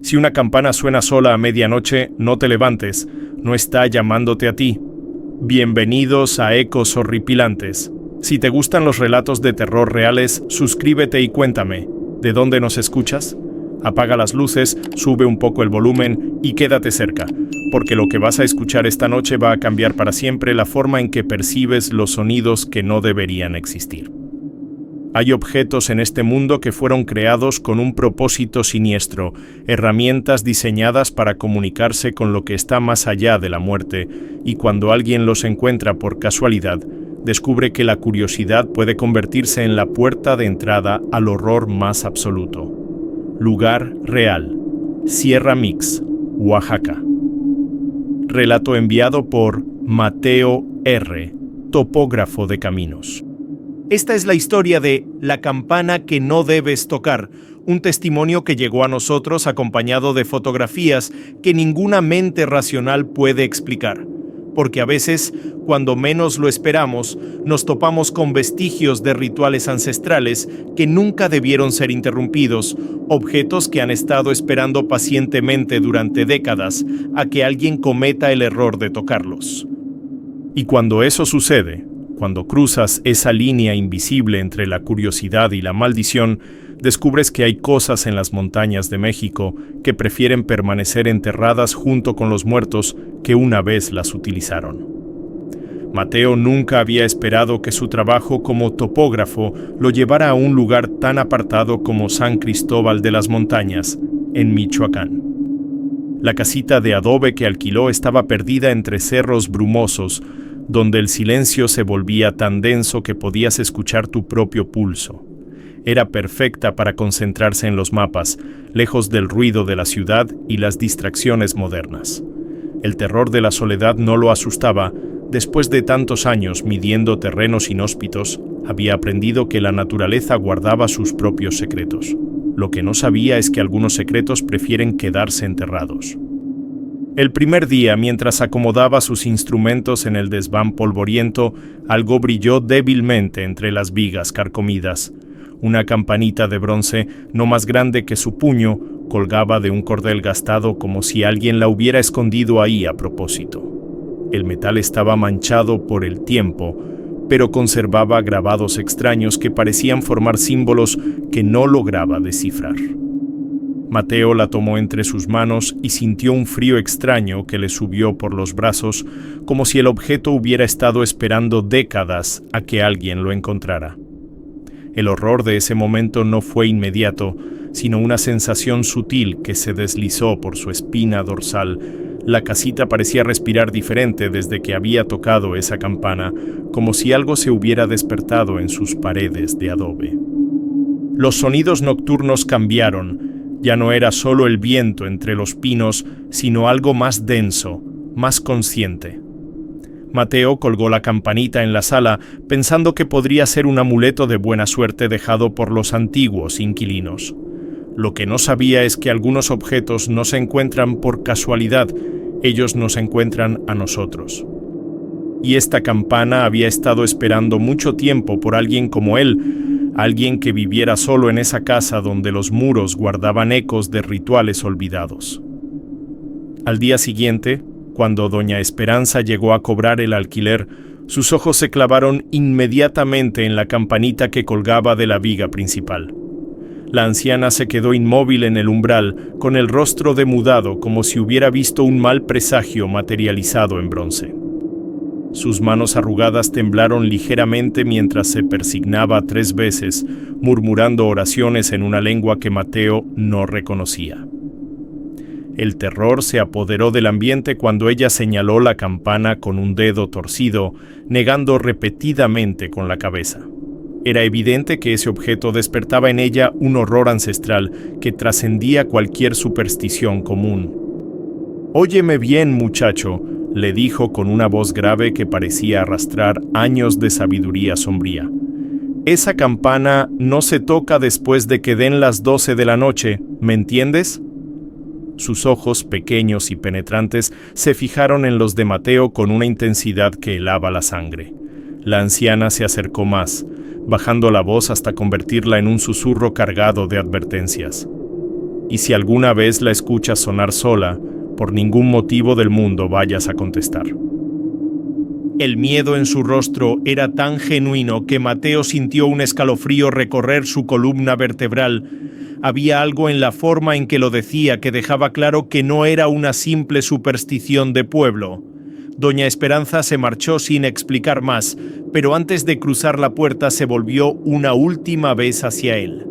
Si una campana suena sola a medianoche, no te levantes, no está llamándote a ti. Bienvenidos a Ecos Horripilantes. Si te gustan los relatos de terror reales, suscríbete y cuéntame. ¿De dónde nos escuchas? Apaga las luces, sube un poco el volumen y quédate cerca, porque lo que vas a escuchar esta noche va a cambiar para siempre la forma en que percibes los sonidos que no deberían existir. Hay objetos en este mundo que fueron creados con un propósito siniestro, herramientas diseñadas para comunicarse con lo que está más allá de la muerte, y cuando alguien los encuentra por casualidad, descubre que la curiosidad puede convertirse en la puerta de entrada al horror más absoluto. Lugar real: Sierra Mix, Oaxaca. Relato enviado por Mateo R., topógrafo de caminos. Esta es la historia de La campana que no debes tocar, un testimonio que llegó a nosotros acompañado de fotografías que ninguna mente racional puede explicar. Porque a veces, cuando menos lo esperamos, nos topamos con vestigios de rituales ancestrales que nunca debieron ser interrumpidos, objetos que han estado esperando pacientemente durante décadas a que alguien cometa el error de tocarlos. Y cuando eso sucede, cuando cruzas esa línea invisible entre la curiosidad y la maldición, descubres que hay cosas en las montañas de México que prefieren permanecer enterradas junto con los muertos que una vez las utilizaron. Mateo nunca había esperado que su trabajo como topógrafo lo llevara a un lugar tan apartado como San Cristóbal de las Montañas, en Michoacán. La casita de adobe que alquiló estaba perdida entre cerros brumosos, donde el silencio se volvía tan denso que podías escuchar tu propio pulso. Era perfecta para concentrarse en los mapas, lejos del ruido de la ciudad y las distracciones modernas. El terror de la soledad no lo asustaba. Después de tantos años midiendo terrenos inhóspitos, había aprendido que la naturaleza guardaba sus propios secretos. Lo que no sabía es que algunos secretos prefieren quedarse enterrados. El primer día, mientras acomodaba sus instrumentos en el desván polvoriento, algo brilló débilmente entre las vigas carcomidas. Una campanita de bronce, no más grande que su puño, colgaba de un cordel gastado como si alguien la hubiera escondido ahí a propósito. El metal estaba manchado por el tiempo, pero conservaba grabados extraños que parecían formar símbolos que no lograba descifrar. Mateo la tomó entre sus manos y sintió un frío extraño que le subió por los brazos, como si el objeto hubiera estado esperando décadas a que alguien lo encontrara. El horror de ese momento no fue inmediato, sino una sensación sutil que se deslizó por su espina dorsal. La casita parecía respirar diferente desde que había tocado esa campana, como si algo se hubiera despertado en sus paredes de adobe. Los sonidos nocturnos cambiaron. Ya no era solo el viento entre los pinos, sino algo más denso, más consciente. Mateo colgó la campanita en la sala, pensando que podría ser un amuleto de buena suerte dejado por los antiguos inquilinos. Lo que no sabía es que algunos objetos no se encuentran por casualidad, ellos nos encuentran a nosotros. Y esta campana había estado esperando mucho tiempo por alguien como él, alguien que viviera solo en esa casa donde los muros guardaban ecos de rituales olvidados. Al día siguiente, cuando doña Esperanza llegó a cobrar el alquiler, sus ojos se clavaron inmediatamente en la campanita que colgaba de la viga principal. La anciana se quedó inmóvil en el umbral, con el rostro demudado como si hubiera visto un mal presagio materializado en bronce. Sus manos arrugadas temblaron ligeramente mientras se persignaba 3 veces, murmurando oraciones en una lengua que Mateo no reconocía. El terror se apoderó del ambiente cuando ella señaló la campana con un dedo torcido, negando repetidamente con la cabeza. Era evidente que ese objeto despertaba en ella un horror ancestral que trascendía cualquier superstición común. «Óyeme bien, muchacho», le dijo con una voz grave que parecía arrastrar años de sabiduría sombría. «Esa campana no se toca después de que den las 12 de la noche, ¿me entiendes?» Sus ojos, pequeños y penetrantes, se fijaron en los de Mateo con una intensidad que helaba la sangre. La anciana se acercó más, bajando la voz hasta convertirla en un susurro cargado de advertencias. y si alguna vez la escuchas sonar sola, por ningún motivo del mundo vayas a contestar. El miedo en su rostro era tan genuino que Mateo sintió un escalofrío recorrer su columna vertebral. Había algo en la forma en que lo decía que dejaba claro que no era una simple superstición de pueblo. Doña Esperanza se marchó sin explicar más, pero antes de cruzar la puerta se volvió una última vez hacia él.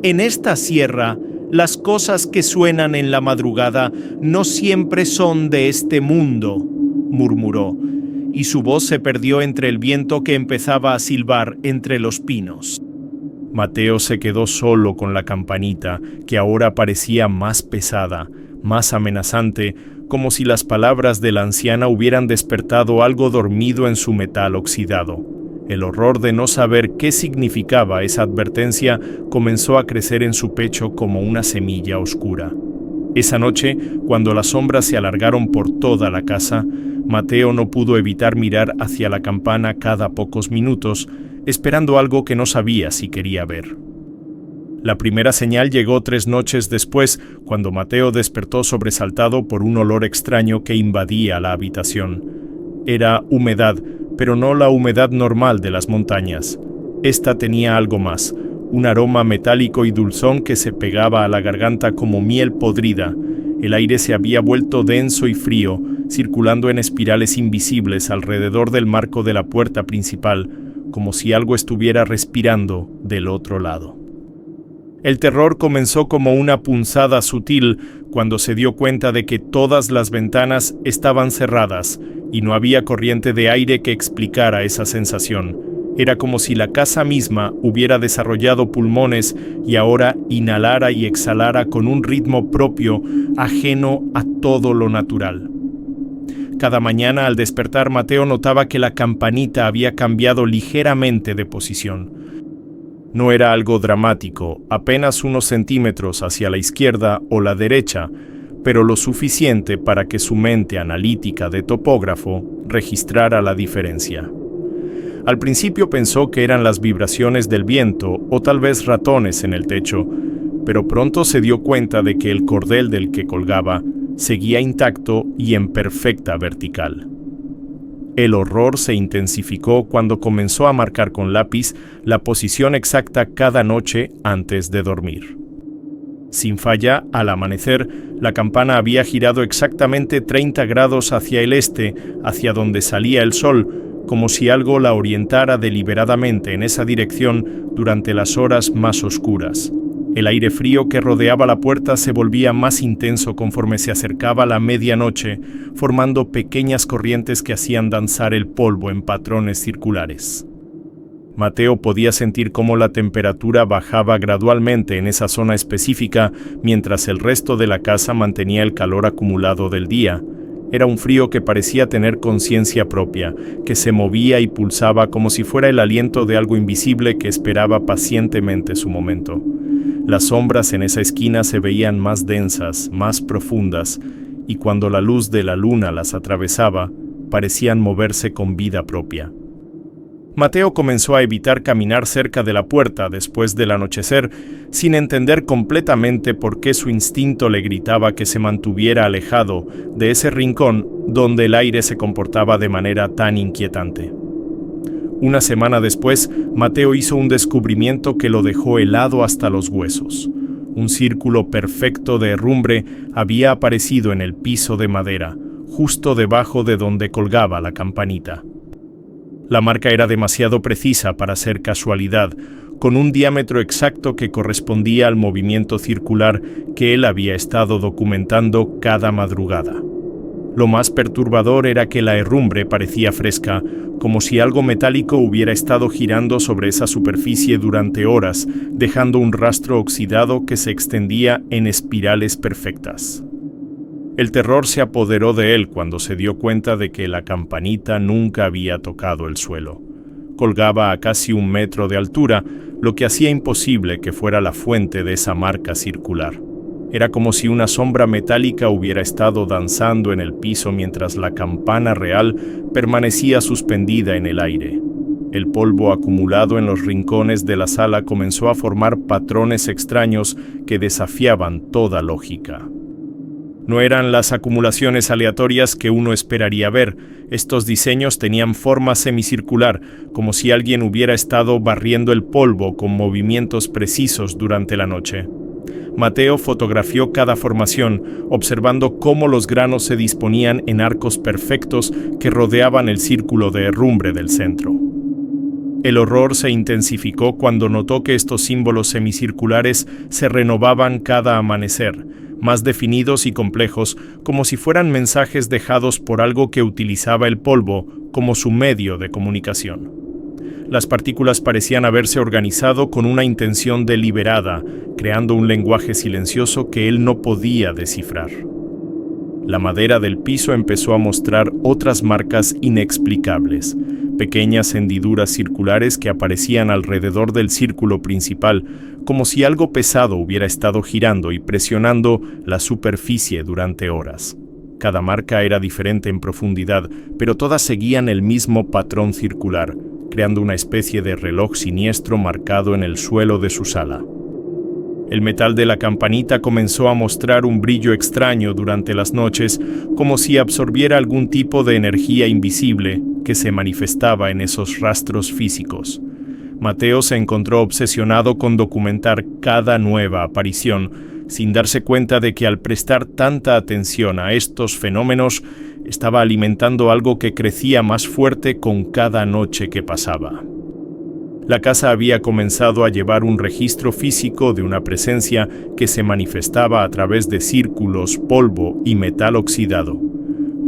En esta sierra, las cosas que suenan en la madrugada no siempre son de este mundo, murmuró, y su voz se perdió entre el viento que empezaba a silbar entre los pinos. Mateo se quedó solo con la campanita, que ahora parecía más pesada, más amenazante, como si las palabras de la anciana hubieran despertado algo dormido en su metal oxidado. El horror de no saber qué significaba esa advertencia comenzó a crecer en su pecho como una semilla oscura. Esa noche, cuando las sombras se alargaron por toda la casa, Mateo no pudo evitar mirar hacia la campana cada pocos minutos, esperando algo que no sabía si quería ver. La primera señal llegó 3 noches después, cuando Mateo despertó sobresaltado por un olor extraño que invadía la habitación. Era humedad, pero no la humedad normal de las montañas. Esta tenía algo más, un aroma metálico y dulzón que se pegaba a la garganta como miel podrida. El aire se había vuelto denso y frío, circulando en espirales invisibles alrededor del marco de la puerta principal, como si algo estuviera respirando del otro lado. El terror comenzó como una punzada sutil cuando se dio cuenta de que todas las ventanas estaban cerradas y no había corriente de aire que explicara esa sensación. Era como si la casa misma hubiera desarrollado pulmones y ahora inhalara y exhalara con un ritmo propio, ajeno a todo lo natural. Cada mañana al despertar Mateo notaba que la campanita había cambiado ligeramente de posición. No era algo dramático, apenas unos centímetros hacia la izquierda o la derecha, pero lo suficiente para que su mente analítica de topógrafo registrara la diferencia. Al principio pensó que eran las vibraciones del viento o tal vez ratones en el techo, pero pronto se dio cuenta de que el cordel del que colgaba seguía intacto y en perfecta vertical. El horror se intensificó cuando comenzó a marcar con lápiz la posición exacta cada noche antes de dormir. Sin falla, al amanecer, la campana había girado exactamente 30 grados hacia el este, hacia donde salía el sol, como si algo la orientara deliberadamente en esa dirección durante las horas más oscuras. El aire frío que rodeaba la puerta se volvía más intenso conforme se acercaba la medianoche, formando pequeñas corrientes que hacían danzar el polvo en patrones circulares. Mateo podía sentir cómo la temperatura bajaba gradualmente en esa zona específica, mientras el resto de la casa mantenía el calor acumulado del día. Era un frío que parecía tener conciencia propia, que se movía y pulsaba como si fuera el aliento de algo invisible que esperaba pacientemente su momento. Las sombras en esa esquina se veían más densas, más profundas, y cuando la luz de la luna las atravesaba, parecían moverse con vida propia. Mateo comenzó a evitar caminar cerca de la puerta después del anochecer, sin entender completamente por qué su instinto le gritaba que se mantuviera alejado de ese rincón donde el aire se comportaba de manera tan inquietante. Una semana después, Mateo hizo un descubrimiento que lo dejó helado hasta los huesos. Un círculo perfecto de herrumbre había aparecido en el piso de madera, justo debajo de donde colgaba la campanita. La marca era demasiado precisa para ser casualidad, con un diámetro exacto que correspondía al movimiento circular que él había estado documentando cada madrugada. Lo más perturbador era que la herrumbre parecía fresca, como si algo metálico hubiera estado girando sobre esa superficie durante horas, dejando un rastro oxidado que se extendía en espirales perfectas. El terror se apoderó de él cuando se dio cuenta de que la campanita nunca había tocado el suelo. Colgaba a casi 1 metro de altura, lo que hacía imposible que fuera la fuente de esa marca circular. Era como si una sombra metálica hubiera estado danzando en el piso mientras la campana real permanecía suspendida en el aire. El polvo acumulado en los rincones de la sala comenzó a formar patrones extraños que desafiaban toda lógica. No eran las acumulaciones aleatorias que uno esperaría ver. Estos diseños tenían forma semicircular, como si alguien hubiera estado barriendo el polvo con movimientos precisos durante la noche. Mateo fotografió cada formación, observando cómo los granos se disponían en arcos perfectos que rodeaban el círculo de herrumbre del centro. El horror se intensificó cuando notó que estos símbolos semicirculares se renovaban cada amanecer, más definidos y complejos, como si fueran mensajes dejados por algo que utilizaba el polvo como su medio de comunicación. Las partículas parecían haberse organizado con una intención deliberada, creando un lenguaje silencioso que él no podía descifrar. La madera del piso empezó a mostrar otras marcas inexplicables, pequeñas hendiduras circulares que aparecían alrededor del círculo principal, como si algo pesado hubiera estado girando y presionando la superficie durante horas. Cada marca era diferente en profundidad, pero todas seguían el mismo patrón circular, creando una especie de reloj siniestro marcado en el suelo de su sala. El metal de la campanita comenzó a mostrar un brillo extraño durante las noches, como si absorbiera algún tipo de energía invisible que se manifestaba en esos rastros físicos. Mateo se encontró obsesionado con documentar cada nueva aparición, sin darse cuenta de que al prestar tanta atención a estos fenómenos, estaba alimentando algo que crecía más fuerte con cada noche que pasaba. La casa había comenzado a llevar un registro físico de una presencia que se manifestaba a través de círculos, polvo y metal oxidado.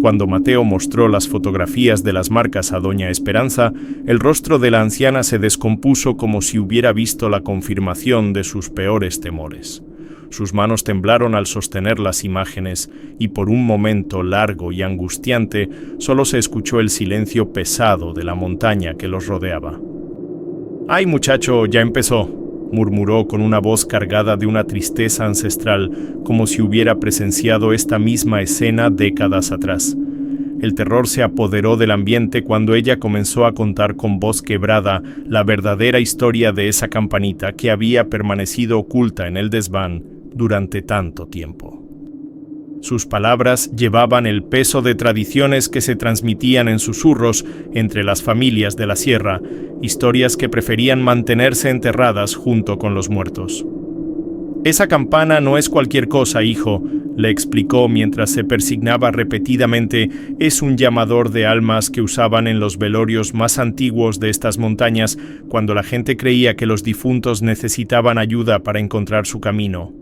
Cuando Mateo mostró las fotografías de las marcas a Doña Esperanza, el rostro de la anciana se descompuso como si hubiera visto la confirmación de sus peores temores. Sus manos temblaron al sostener las imágenes, y por un momento largo y angustiante solo se escuchó el silencio pesado de la montaña que los rodeaba. «Ay, muchacho, ya empezó», murmuró con una voz cargada de una tristeza ancestral, como si hubiera presenciado esta misma escena décadas atrás. El terror se apoderó del ambiente cuando ella comenzó a contar con voz quebrada la verdadera historia de esa campanita que había permanecido oculta en el desván durante tanto tiempo. Sus palabras llevaban el peso de tradiciones que se transmitían en susurros entre las familias de la sierra, historias que preferían mantenerse enterradas junto con los muertos. «Esa campana no es cualquier cosa, hijo», le explicó mientras se persignaba repetidamente. «Es un llamador de almas que usaban en los velorios más antiguos de estas montañas cuando la gente creía que los difuntos necesitaban ayuda para encontrar su camino».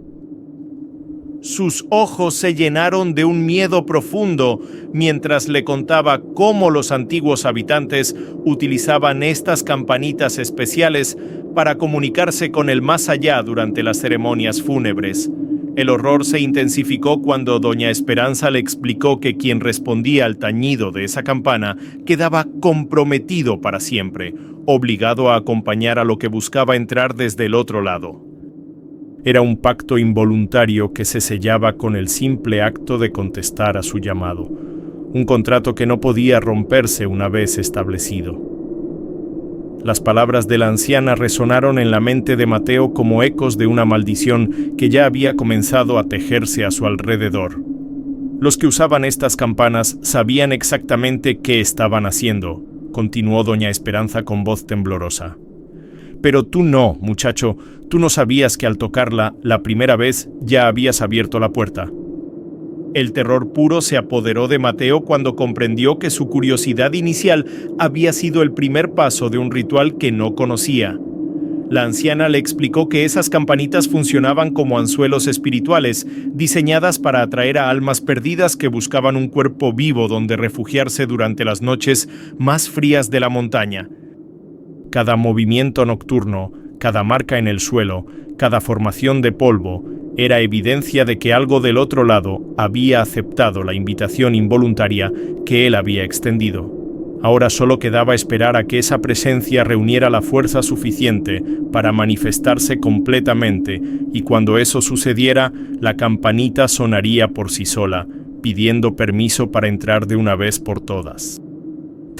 Sus ojos se llenaron de un miedo profundo mientras le contaba cómo los antiguos habitantes utilizaban estas campanitas especiales para comunicarse con el más allá durante las ceremonias fúnebres. El horror se intensificó cuando Doña Esperanza le explicó que quien respondía al tañido de esa campana quedaba comprometido para siempre, obligado a acompañar a lo que buscaba entrar desde el otro lado. Era un pacto involuntario que se sellaba con el simple acto de contestar a su llamado, un contrato que no podía romperse una vez establecido. Las palabras de la anciana resonaron en la mente de Mateo como ecos de una maldición que ya había comenzado a tejerse a su alrededor. Los que usaban estas campanas sabían exactamente qué estaban haciendo, continuó Doña Esperanza con voz temblorosa. Pero tú no, muchacho, tú no sabías que al tocarla la primera vez ya habías abierto la puerta. El terror puro se apoderó de Mateo cuando comprendió que su curiosidad inicial había sido el primer paso de un ritual que no conocía. La anciana le explicó que esas campanitas funcionaban como anzuelos espirituales, diseñadas para atraer a almas perdidas que buscaban un cuerpo vivo donde refugiarse durante las noches más frías de la montaña. Cada movimiento nocturno, cada marca en el suelo, cada formación de polvo, era evidencia de que algo del otro lado había aceptado la invitación involuntaria que él había extendido. Ahora solo quedaba esperar a que esa presencia reuniera la fuerza suficiente para manifestarse completamente, y cuando eso sucediera, la campanita sonaría por sí sola, pidiendo permiso para entrar de una vez por todas.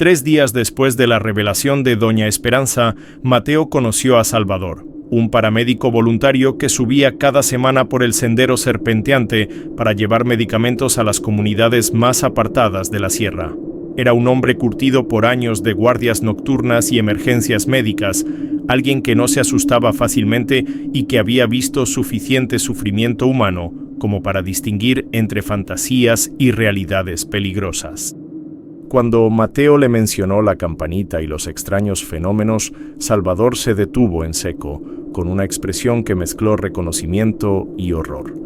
3 días después de la revelación de Doña Esperanza, Mateo conoció a Salvador, un paramédico voluntario que subía cada semana por el sendero serpenteante para llevar medicamentos a las comunidades más apartadas de la sierra. Era un hombre curtido por años de guardias nocturnas y emergencias médicas, alguien que no se asustaba fácilmente y que había visto suficiente sufrimiento humano como para distinguir entre fantasías y realidades peligrosas. Cuando Mateo le mencionó la campanita y los extraños fenómenos, Salvador se detuvo en seco, con una expresión que mezcló reconocimiento y horror.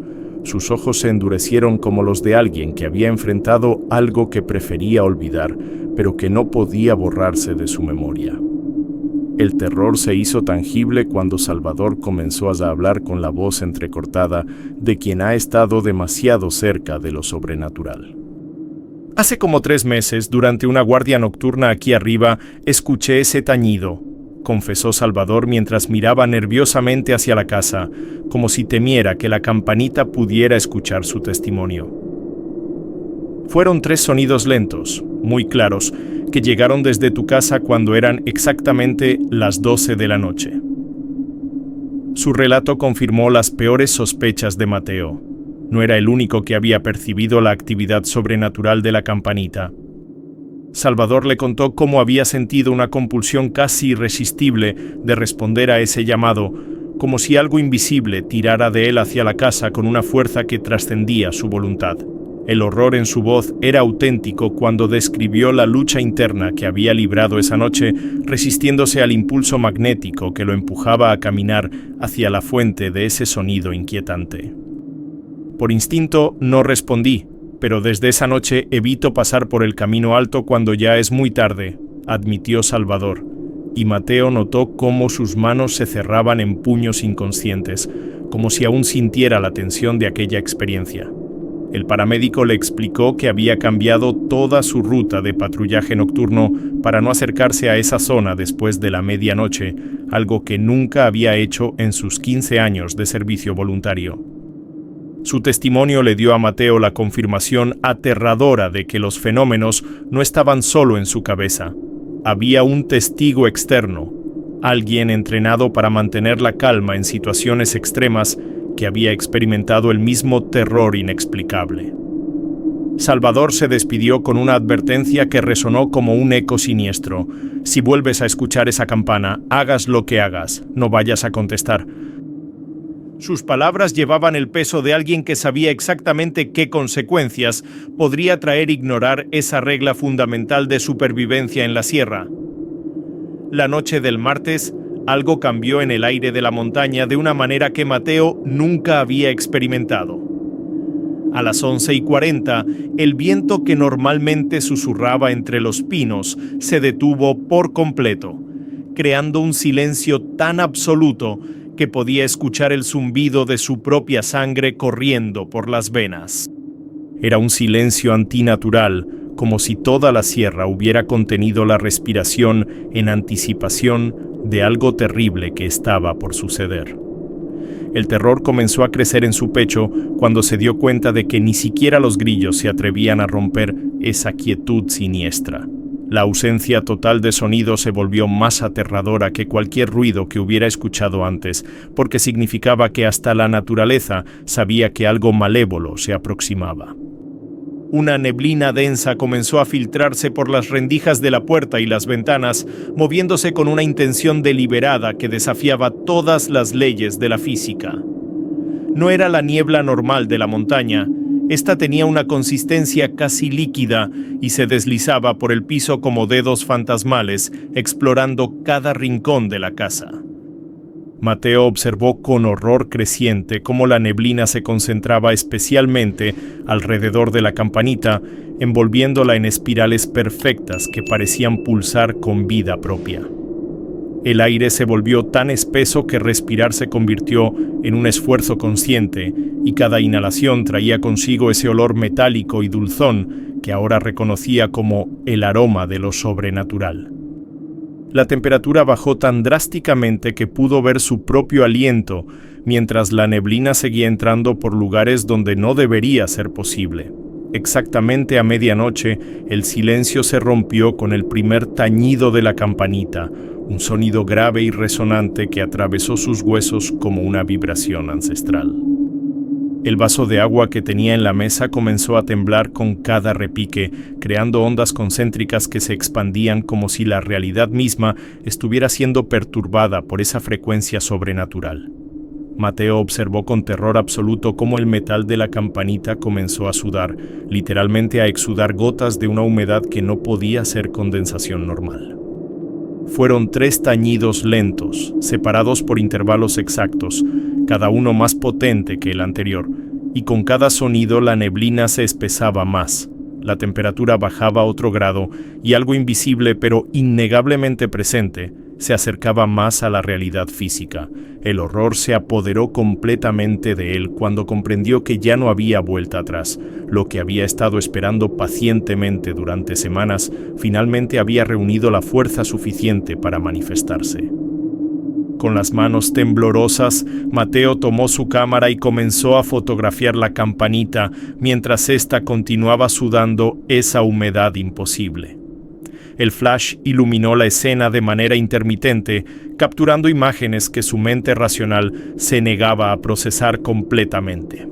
Sus ojos se endurecieron como los de alguien que había enfrentado algo que prefería olvidar, pero que no podía borrarse de su memoria. El terror se hizo tangible cuando Salvador comenzó a hablar con la voz entrecortada de quien ha estado demasiado cerca de lo sobrenatural. Hace como 3 meses, durante una guardia nocturna aquí arriba, escuché ese tañido, confesó Salvador mientras miraba nerviosamente hacia la casa, como si temiera que la campanita pudiera escuchar su testimonio. Fueron 3 sonidos lentos, muy claros, que llegaron desde tu casa cuando eran exactamente las 12 de la noche. Su relato confirmó las peores sospechas de Mateo. No era el único que había percibido la actividad sobrenatural de la campanita. Salvador le contó cómo había sentido una compulsión casi irresistible de responder a ese llamado, como si algo invisible tirara de él hacia la casa con una fuerza que trascendía su voluntad. El horror en su voz era auténtico cuando describió la lucha interna que había librado esa noche, resistiéndose al impulso magnético que lo empujaba a caminar hacia la fuente de ese sonido inquietante. Por instinto no respondí, pero desde esa noche evito pasar por el camino alto cuando ya es muy tarde, admitió Salvador, y Mateo notó cómo sus manos se cerraban en puños inconscientes, como si aún sintiera la tensión de aquella experiencia. El paramédico le explicó que había cambiado toda su ruta de patrullaje nocturno para no acercarse a esa zona después de la medianoche, algo que nunca había hecho en sus 15 años de servicio voluntario. Su testimonio le dio a Mateo la confirmación aterradora de que los fenómenos no estaban solo en su cabeza. Había un testigo externo, alguien entrenado para mantener la calma en situaciones extremas que había experimentado el mismo terror inexplicable. Salvador se despidió con una advertencia que resonó como un eco siniestro. Si vuelves a escuchar esa campana, hagas lo que hagas, no vayas a contestar. Sus palabras llevaban el peso de alguien que sabía exactamente qué consecuencias podría traer ignorar esa regla fundamental de supervivencia en la sierra. La noche del martes, algo cambió en el aire de la montaña de una manera que Mateo nunca había experimentado. A las 11:40, el viento que normalmente susurraba entre los pinos se detuvo por completo, creando un silencio tan absoluto que podía escuchar el zumbido de su propia sangre corriendo por las venas. Era un silencio antinatural, como si toda la sierra hubiera contenido la respiración en anticipación de algo terrible que estaba por suceder. El terror comenzó a crecer en su pecho cuando se dio cuenta de que ni siquiera los grillos se atrevían a romper esa quietud siniestra. La ausencia total de sonido se volvió más aterradora que cualquier ruido que hubiera escuchado antes, porque significaba que hasta la naturaleza sabía que algo malévolo se aproximaba. Una neblina densa comenzó a filtrarse por las rendijas de la puerta y las ventanas, moviéndose con una intención deliberada que desafiaba todas las leyes de la física. No era la niebla normal de la montaña. Esta tenía una consistencia casi líquida y se deslizaba por el piso como dedos fantasmales, explorando cada rincón de la casa. Mateo observó con horror creciente cómo la neblina se concentraba especialmente alrededor de la campanita, envolviéndola en espirales perfectas que parecían pulsar con vida propia. El aire se volvió tan espeso que respirar se convirtió en un esfuerzo consciente, y cada inhalación traía consigo ese olor metálico y dulzón que ahora reconocía como el aroma de lo sobrenatural. La temperatura bajó tan drásticamente que pudo ver su propio aliento, mientras la neblina seguía entrando por lugares donde no debería ser posible. Exactamente a medianoche, el silencio se rompió con el primer tañido de la campanita, un sonido grave y resonante que atravesó sus huesos como una vibración ancestral. El vaso de agua que tenía en la mesa comenzó a temblar con cada repique, creando ondas concéntricas que se expandían como si la realidad misma estuviera siendo perturbada por esa frecuencia sobrenatural. Mateo observó con terror absoluto cómo el metal de la campanita comenzó a sudar, literalmente a exudar gotas de una humedad que no podía ser condensación normal. Fueron 3 tañidos lentos, separados por intervalos exactos, cada uno más potente que el anterior, y con cada sonido la neblina se espesaba más, la temperatura bajaba otro grado y algo invisible pero innegablemente presente se acercaba más a la realidad física. El horror se apoderó completamente de él cuando comprendió que ya no había vuelta atrás. Lo que había estado esperando pacientemente durante semanas finalmente había reunido la fuerza suficiente para manifestarse. Con las manos temblorosas, Mateo tomó su cámara y comenzó a fotografiar la campanita mientras ésta continuaba sudando esa humedad imposible. El flash iluminó la escena de manera intermitente, capturando imágenes que su mente racional se negaba a procesar completamente.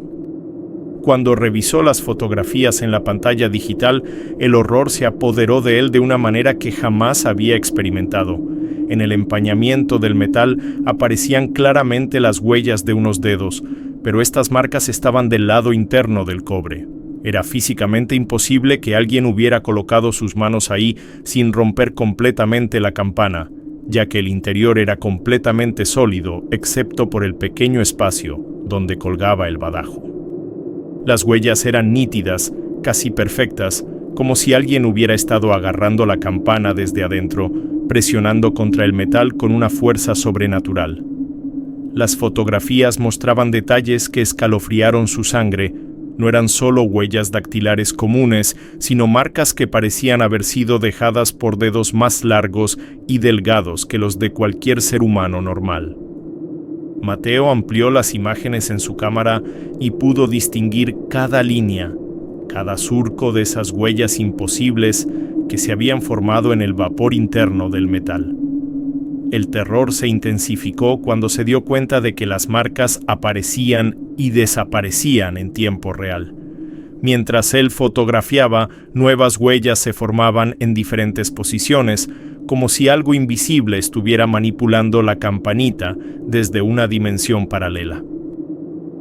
Cuando revisó las fotografías en la pantalla digital, el horror se apoderó de él de una manera que jamás había experimentado. En el empañamiento del metal aparecían claramente las huellas de unos dedos, pero estas marcas estaban del lado interno del cobre. Era físicamente imposible que alguien hubiera colocado sus manos ahí sin romper completamente la campana, ya que el interior era completamente sólido, excepto por el pequeño espacio donde colgaba el badajo. Las huellas eran nítidas, casi perfectas, como si alguien hubiera estado agarrando la campana desde adentro, presionando contra el metal con una fuerza sobrenatural. Las fotografías mostraban detalles que escalofriaron su sangre. No eran solo huellas dactilares comunes, sino marcas que parecían haber sido dejadas por dedos más largos y delgados que los de cualquier ser humano normal. Mateo amplió las imágenes en su cámara y pudo distinguir cada línea, cada surco de esas huellas imposibles que se habían formado en el vapor interno del metal. El terror se intensificó cuando se dio cuenta de que las marcas aparecían y desaparecían en tiempo real. Mientras él fotografiaba, nuevas huellas se formaban en diferentes posiciones, como si algo invisible estuviera manipulando la campanita desde una dimensión paralela.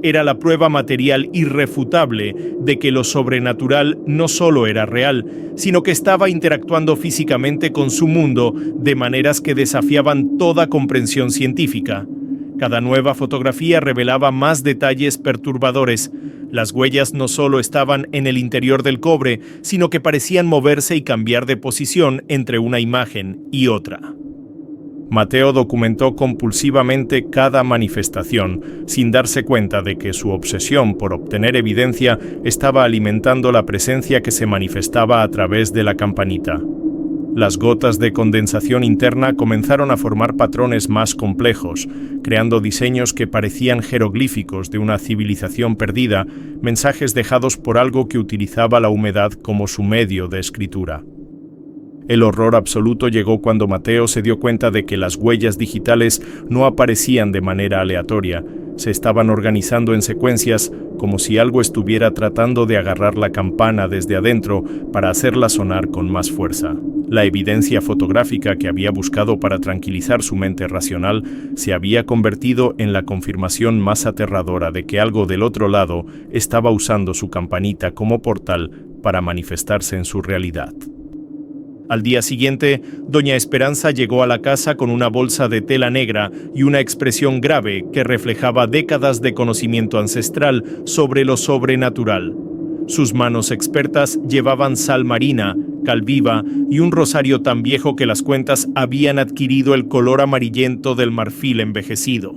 Era la prueba material irrefutable de que lo sobrenatural no solo era real, sino que estaba interactuando físicamente con su mundo de maneras que desafiaban toda comprensión científica. Cada nueva fotografía revelaba más detalles perturbadores. Las huellas no solo estaban en el interior del cobre, sino que parecían moverse y cambiar de posición entre una imagen y otra. Mateo documentó compulsivamente cada manifestación, sin darse cuenta de que su obsesión por obtener evidencia estaba alimentando la presencia que se manifestaba a través de la campanita. Las gotas de condensación interna comenzaron a formar patrones más complejos, creando diseños que parecían jeroglíficos de una civilización perdida, mensajes dejados por algo que utilizaba la humedad como su medio de escritura. El horror absoluto llegó cuando Mateo se dio cuenta de que las huellas digitales no aparecían de manera aleatoria, se estaban organizando en secuencias como si algo estuviera tratando de agarrar la campana desde adentro para hacerla sonar con más fuerza. La evidencia fotográfica que había buscado para tranquilizar su mente racional se había convertido en la confirmación más aterradora de que algo del otro lado estaba usando su campanita como portal para manifestarse en su realidad. Al día siguiente, doña Esperanza llegó a la casa con una bolsa de tela negra y una expresión grave que reflejaba décadas de conocimiento ancestral sobre lo sobrenatural. Sus manos expertas llevaban sal marina, cal viva y un rosario tan viejo que las cuentas habían adquirido el color amarillento del marfil envejecido.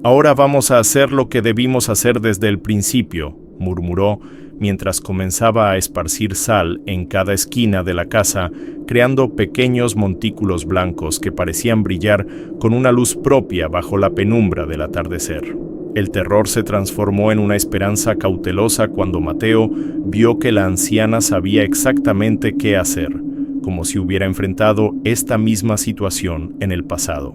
«Ahora vamos a hacer lo que debimos hacer desde el principio», murmuró, mientras comenzaba a esparcir sal en cada esquina de la casa, creando pequeños montículos blancos que parecían brillar con una luz propia bajo la penumbra del atardecer. El terror se transformó en una esperanza cautelosa cuando Mateo vio que la anciana sabía exactamente qué hacer, como si hubiera enfrentado esta misma situación en el pasado.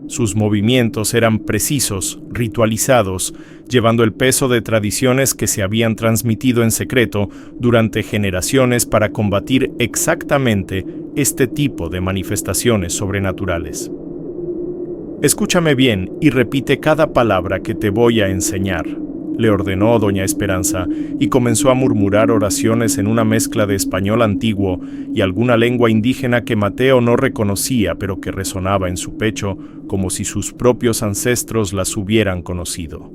Sus movimientos eran precisos, ritualizados, llevando el peso de tradiciones que se habían transmitido en secreto durante generaciones para combatir exactamente este tipo de manifestaciones sobrenaturales. Escúchame bien y repite cada palabra que te voy a enseñar, le ordenó doña Esperanza, y comenzó a murmurar oraciones en una mezcla de español antiguo y alguna lengua indígena que Mateo no reconocía, pero que resonaba en su pecho como si sus propios ancestros las hubieran conocido.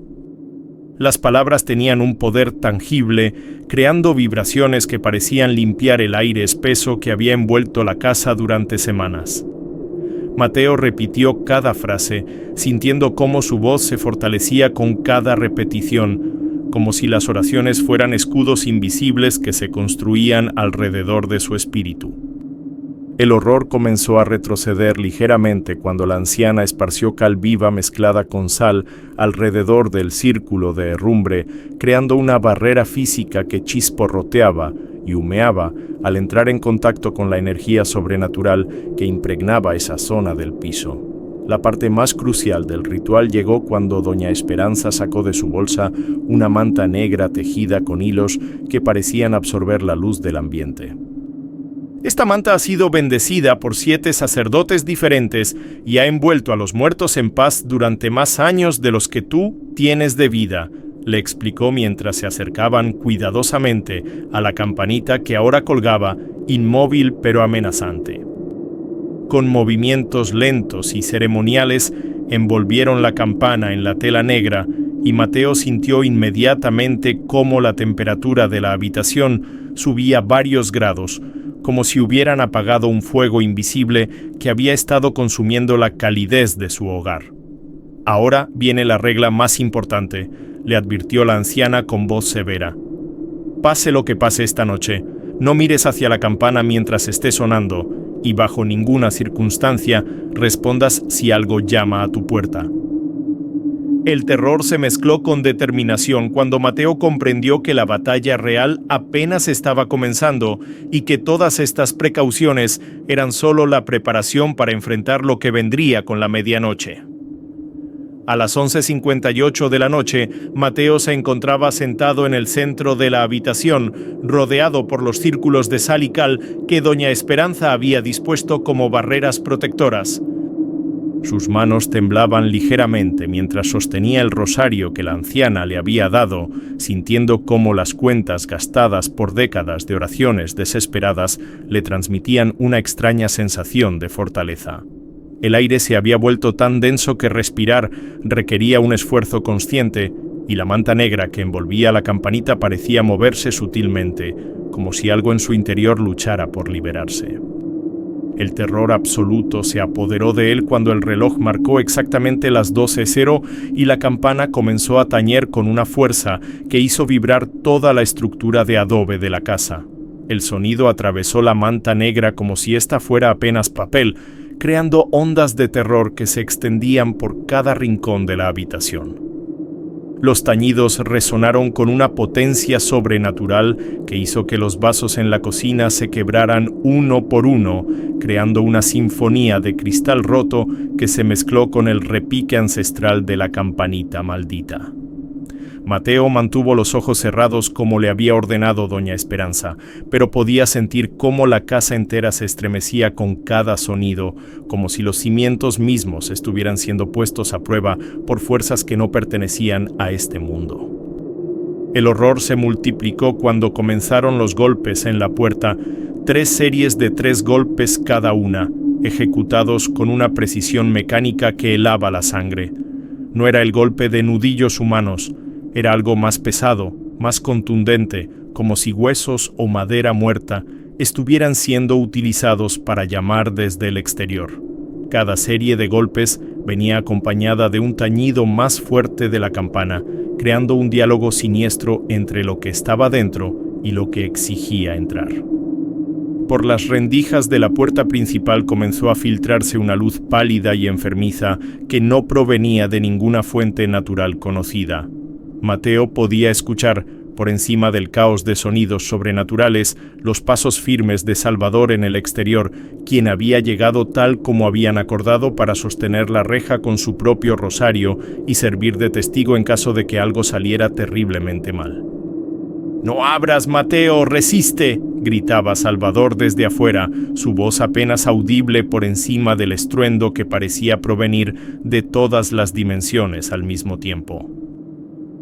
Las palabras tenían un poder tangible, creando vibraciones que parecían limpiar el aire espeso que había envuelto la casa durante semanas. Mateo repitió cada frase, sintiendo cómo su voz se fortalecía con cada repetición, como si las oraciones fueran escudos invisibles que se construían alrededor de su espíritu. El horror comenzó a retroceder ligeramente cuando la anciana esparció cal viva mezclada con sal alrededor del círculo de herrumbre, creando una barrera física que chisporroteaba y humeaba al entrar en contacto con la energía sobrenatural que impregnaba esa zona del piso. La parte más crucial del ritual llegó cuando doña Esperanza sacó de su bolsa una manta negra tejida con hilos que parecían absorber la luz del ambiente. Esta manta ha sido bendecida por 7 sacerdotes diferentes y ha envuelto a los muertos en paz durante más años de los que tú tienes de vida, le explicó mientras se acercaban cuidadosamente a la campanita que ahora colgaba, inmóvil pero amenazante. Con movimientos lentos y ceremoniales, envolvieron la campana en la tela negra y Mateo sintió inmediatamente cómo la temperatura de la habitación subía varios grados, como si hubieran apagado un fuego invisible que había estado consumiendo la calidez de su hogar. Ahora viene la regla más importante, le advirtió la anciana con voz severa. Pase lo que pase esta noche, no mires hacia la campana mientras esté sonando y bajo ninguna circunstancia respondas si algo llama a tu puerta. El terror se mezcló con determinación cuando Mateo comprendió que la batalla real apenas estaba comenzando y que todas estas precauciones eran solo la preparación para enfrentar lo que vendría con la medianoche. A las 11:58 de la noche, Mateo se encontraba sentado en el centro de la habitación, rodeado por los círculos de sal y cal que doña Esperanza había dispuesto como barreras protectoras. Sus manos temblaban ligeramente mientras sostenía el rosario que la anciana le había dado, sintiendo cómo las cuentas gastadas por décadas de oraciones desesperadas le transmitían una extraña sensación de fortaleza. El aire se había vuelto tan denso que respirar requería un esfuerzo consciente, y la manta negra que envolvía la campanita parecía moverse sutilmente, como si algo en su interior luchara por liberarse. El terror absoluto se apoderó de él cuando el reloj marcó exactamente las 12:00 y la campana comenzó a tañer con una fuerza que hizo vibrar toda la estructura de adobe de la casa. El sonido atravesó la manta negra como si ésta fuera apenas papel, creando ondas de terror que se extendían por cada rincón de la habitación. Los tañidos resonaron con una potencia sobrenatural que hizo que los vasos en la cocina se quebraran uno por uno, creando una sinfonía de cristal roto que se mezcló con el repique ancestral de la campanita maldita. Mateo mantuvo los ojos cerrados como le había ordenado doña Esperanza, pero podía sentir cómo la casa entera se estremecía con cada sonido, como si los cimientos mismos estuvieran siendo puestos a prueba por fuerzas que no pertenecían a este mundo. El horror se multiplicó cuando comenzaron los golpes en la puerta, 3 series de 3 golpes cada una, ejecutados con una precisión mecánica que helaba la sangre. No era el golpe de nudillos humanos, era algo más pesado, más contundente, como si huesos o madera muerta estuvieran siendo utilizados para llamar desde el exterior. Cada serie de golpes venía acompañada de un tañido más fuerte de la campana, creando un diálogo siniestro entre lo que estaba dentro y lo que exigía entrar. Por las rendijas de la puerta principal comenzó a filtrarse una luz pálida y enfermiza que no provenía de ninguna fuente natural conocida. Mateo podía escuchar, por encima del caos de sonidos sobrenaturales, los pasos firmes de Salvador en el exterior, quien había llegado tal como habían acordado para sostener la reja con su propio rosario y servir de testigo en caso de que algo saliera terriblemente mal. «¡No abras, Mateo! ¡Resiste!», gritaba Salvador desde afuera, su voz apenas audible por encima del estruendo que parecía provenir de todas las dimensiones al mismo tiempo.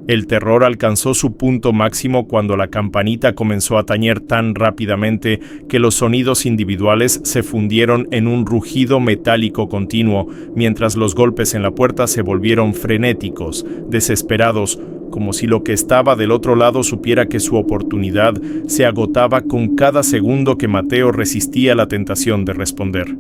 El terror alcanzó su punto máximo cuando la campanita comenzó a tañer tan rápidamente que los sonidos individuales se fundieron en un rugido metálico continuo, mientras los golpes en la puerta se volvieron frenéticos, desesperados, como si lo que estaba del otro lado supiera que su oportunidad se agotaba con cada segundo que Mateo resistía la tentación de responder.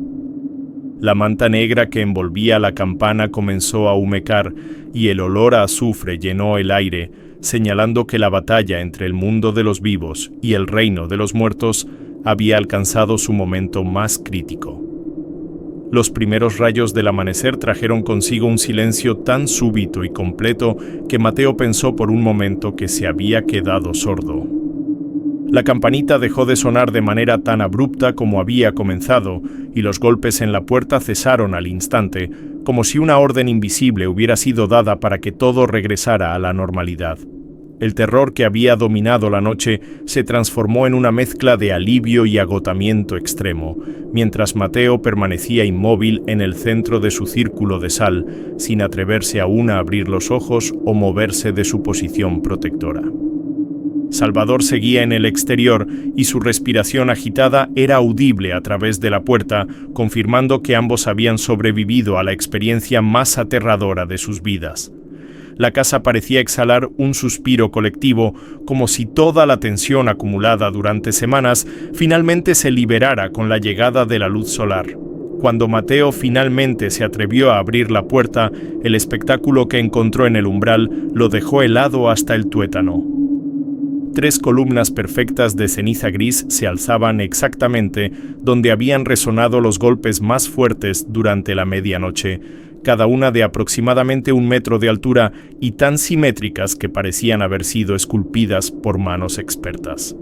La manta negra que envolvía la campana comenzó a humecar y el olor a azufre llenó el aire, señalando que la batalla entre el mundo de los vivos y el reino de los muertos había alcanzado su momento más crítico. Los primeros rayos del amanecer trajeron consigo un silencio tan súbito y completo que Mateo pensó por un momento que se había quedado sordo. La campanita dejó de sonar de manera tan abrupta como había comenzado, y los golpes en la puerta cesaron al instante, como si una orden invisible hubiera sido dada para que todo regresara a la normalidad. El terror que había dominado la noche se transformó en una mezcla de alivio y agotamiento extremo, mientras Mateo permanecía inmóvil en el centro de su círculo de sal, sin atreverse aún a abrir los ojos o moverse de su posición protectora. Salvador seguía en el exterior y su respiración agitada era audible a través de la puerta, confirmando que ambos habían sobrevivido a la experiencia más aterradora de sus vidas. La casa parecía exhalar un suspiro colectivo, como si toda la tensión acumulada durante semanas finalmente se liberara con la llegada de la luz solar. Cuando Mateo finalmente se atrevió a abrir la puerta, el espectáculo que encontró en el umbral lo dejó helado hasta el tuétano. 3 columnas perfectas de ceniza gris se alzaban exactamente donde habían resonado los golpes más fuertes durante la medianoche, cada una de aproximadamente 1 metro de altura y tan simétricas que parecían haber sido esculpidas por manos expertas.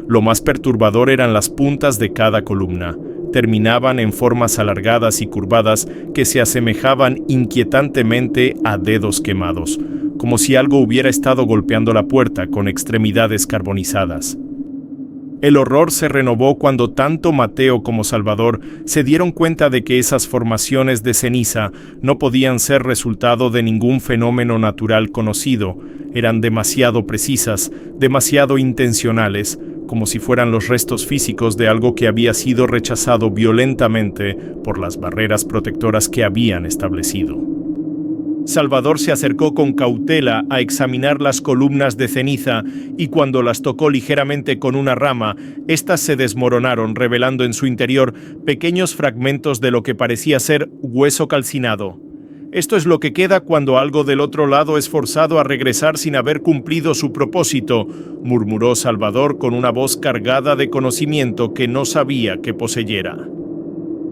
Lo más perturbador eran las puntas de cada columna. Terminaban en formas alargadas y curvadas que se asemejaban inquietantemente a dedos quemados, como si algo hubiera estado golpeando la puerta con extremidades carbonizadas. El horror se renovó cuando tanto Mateo como Salvador se dieron cuenta de que esas formaciones de ceniza no podían ser resultado de ningún fenómeno natural conocido, eran demasiado precisas, demasiado intencionales, como si fueran los restos físicos de algo que había sido rechazado violentamente por las barreras protectoras que habían establecido. Salvador se acercó con cautela a examinar las columnas de ceniza y cuando las tocó ligeramente con una rama, éstas se desmoronaron, revelando en su interior pequeños fragmentos de lo que parecía ser hueso calcinado. Esto es lo que queda cuando algo del otro lado es forzado a regresar sin haber cumplido su propósito, murmuró Salvador con una voz cargada de conocimiento que no sabía que poseyera.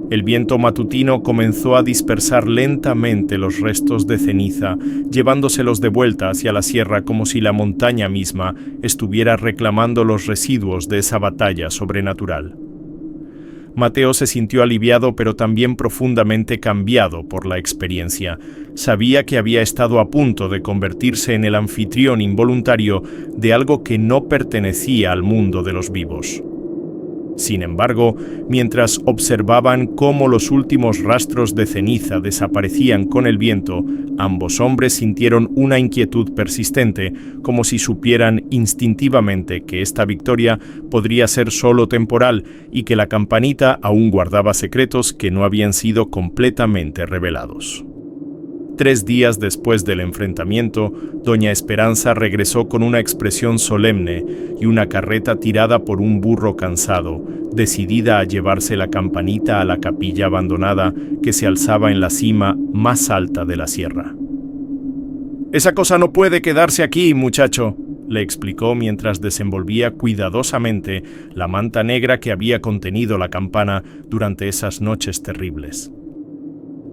El viento matutino comenzó a dispersar lentamente los restos de ceniza, llevándoselos de vuelta hacia la sierra como si la montaña misma estuviera reclamando los residuos de esa batalla sobrenatural. Mateo se sintió aliviado pero también profundamente cambiado por la experiencia. Sabía que había estado a punto de convertirse en el anfitrión involuntario de algo que no pertenecía al mundo de los vivos. Sin embargo, mientras observaban cómo los últimos rastros de ceniza desaparecían con el viento, ambos hombres sintieron una inquietud persistente, como si supieran instintivamente que esta victoria podría ser solo temporal y que la campanita aún guardaba secretos que no habían sido completamente revelados. 3 días después del enfrentamiento, doña Esperanza regresó con una expresión solemne y una carreta tirada por un burro cansado, decidida a llevarse la campanita a la capilla abandonada que se alzaba en la cima más alta de la sierra. «Esa cosa no puede quedarse aquí, muchacho», le explicó mientras desenvolvía cuidadosamente la manta negra que había contenido la campana durante esas noches terribles.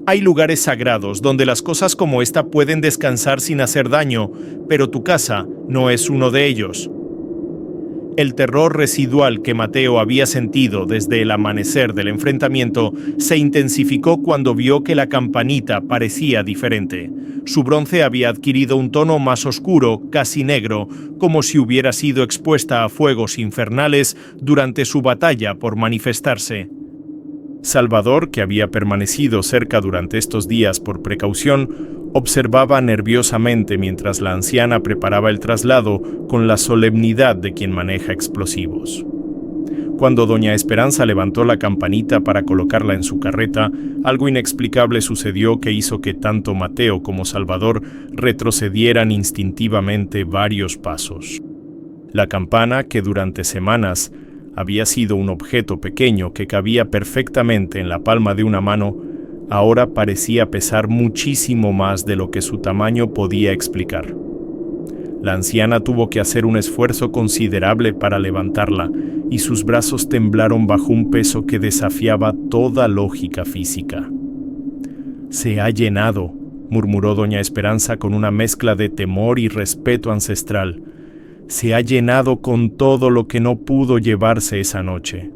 Hay lugares sagrados donde las cosas como esta pueden descansar sin hacer daño, pero tu casa no es uno de ellos. El terror residual que Mateo había sentido desde el amanecer del enfrentamiento se intensificó cuando vio que la campanita parecía diferente. Su bronce había adquirido un tono más oscuro, casi negro, como si hubiera sido expuesta a fuegos infernales durante su batalla por manifestarse. Salvador, que había permanecido cerca durante estos días por precaución, observaba nerviosamente mientras la anciana preparaba el traslado con la solemnidad de quien maneja explosivos. Cuando doña Esperanza levantó la campanita para colocarla en su carreta, algo inexplicable sucedió que hizo que tanto Mateo como Salvador retrocedieran instintivamente varios pasos. La campana, que durante semanas había sido un objeto pequeño que cabía perfectamente en la palma de una mano, ahora parecía pesar muchísimo más de lo que su tamaño podía explicar. La anciana tuvo que hacer un esfuerzo considerable para levantarla, y sus brazos temblaron bajo un peso que desafiaba toda lógica física. «Se ha llenado», murmuró doña Esperanza con una mezcla de temor y respeto ancestral. «Se ha llenado con todo lo que no pudo llevarse esa noche».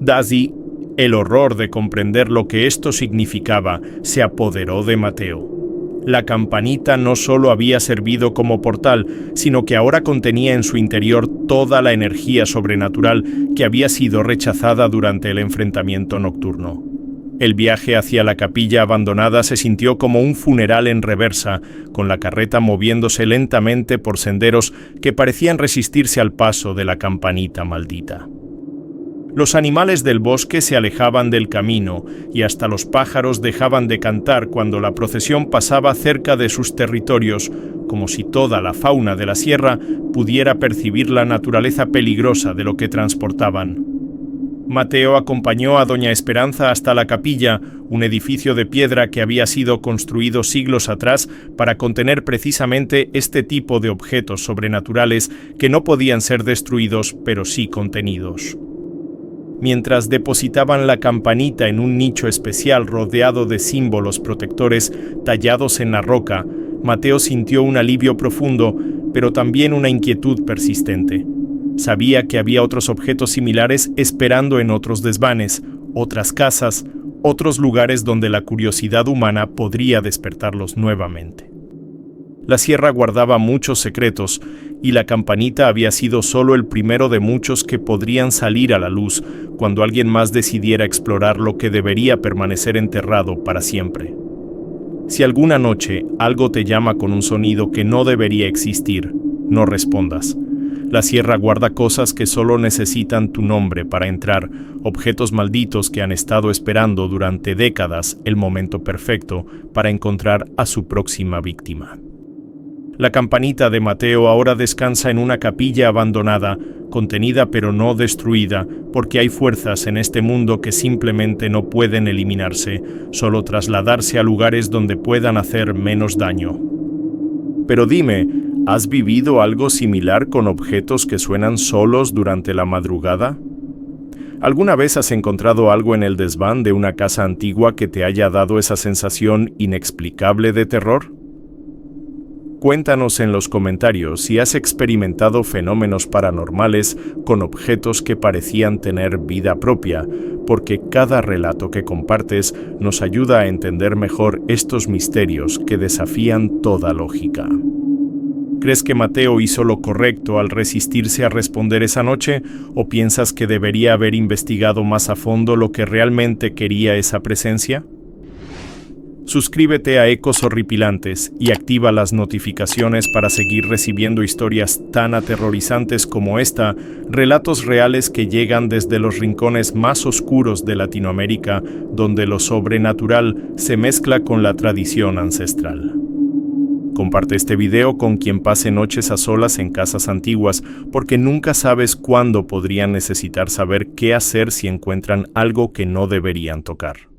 Daisy, el horror de comprender lo que esto significaba, se apoderó de Mateo. La campanita no solo había servido como portal, sino que ahora contenía en su interior toda la energía sobrenatural que había sido rechazada durante el enfrentamiento nocturno. El viaje hacia la capilla abandonada se sintió como un funeral en reversa, con la carreta moviéndose lentamente por senderos que parecían resistirse al paso de la campanita maldita. Los animales del bosque se alejaban del camino y hasta los pájaros dejaban de cantar cuando la procesión pasaba cerca de sus territorios, como si toda la fauna de la sierra pudiera percibir la naturaleza peligrosa de lo que transportaban. Mateo acompañó a doña Esperanza hasta la capilla, un edificio de piedra que había sido construido siglos atrás para contener precisamente este tipo de objetos sobrenaturales que no podían ser destruidos, pero sí contenidos. Mientras depositaban la campanita en un nicho especial rodeado de símbolos protectores tallados en la roca, Mateo sintió un alivio profundo, pero también una inquietud persistente. Sabía que había otros objetos similares esperando en otros desvanes, otras casas, otros lugares donde la curiosidad humana podría despertarlos nuevamente. La sierra guardaba muchos secretos, y la campanita había sido solo el primero de muchos que podrían salir a la luz cuando alguien más decidiera explorar lo que debería permanecer enterrado para siempre. Si alguna noche algo te llama con un sonido que no debería existir, no respondas. La sierra guarda cosas que solo necesitan tu nombre para entrar, objetos malditos que han estado esperando durante décadas el momento perfecto para encontrar a su próxima víctima. La campanita de Mateo ahora descansa en una capilla abandonada, contenida pero no destruida, porque hay fuerzas en este mundo que simplemente no pueden eliminarse, solo trasladarse a lugares donde puedan hacer menos daño. Pero dime, ¿has vivido algo similar con objetos que suenan solos durante la madrugada? ¿Alguna vez has encontrado algo en el desván de una casa antigua que te haya dado esa sensación inexplicable de terror? Cuéntanos en los comentarios si has experimentado fenómenos paranormales con objetos que parecían tener vida propia, porque cada relato que compartes nos ayuda a entender mejor estos misterios que desafían toda lógica. ¿Crees que Mateo hizo lo correcto al resistirse a responder esa noche, o piensas que debería haber investigado más a fondo lo que realmente quería esa presencia? Suscríbete a Ecos Horripilantes y activa las notificaciones para seguir recibiendo historias tan aterrorizantes como esta, relatos reales que llegan desde los rincones más oscuros de Latinoamérica, donde lo sobrenatural se mezcla con la tradición ancestral. Comparte este video con quien pase noches a solas en casas antiguas, porque nunca sabes cuándo podrían necesitar saber qué hacer si encuentran algo que no deberían tocar.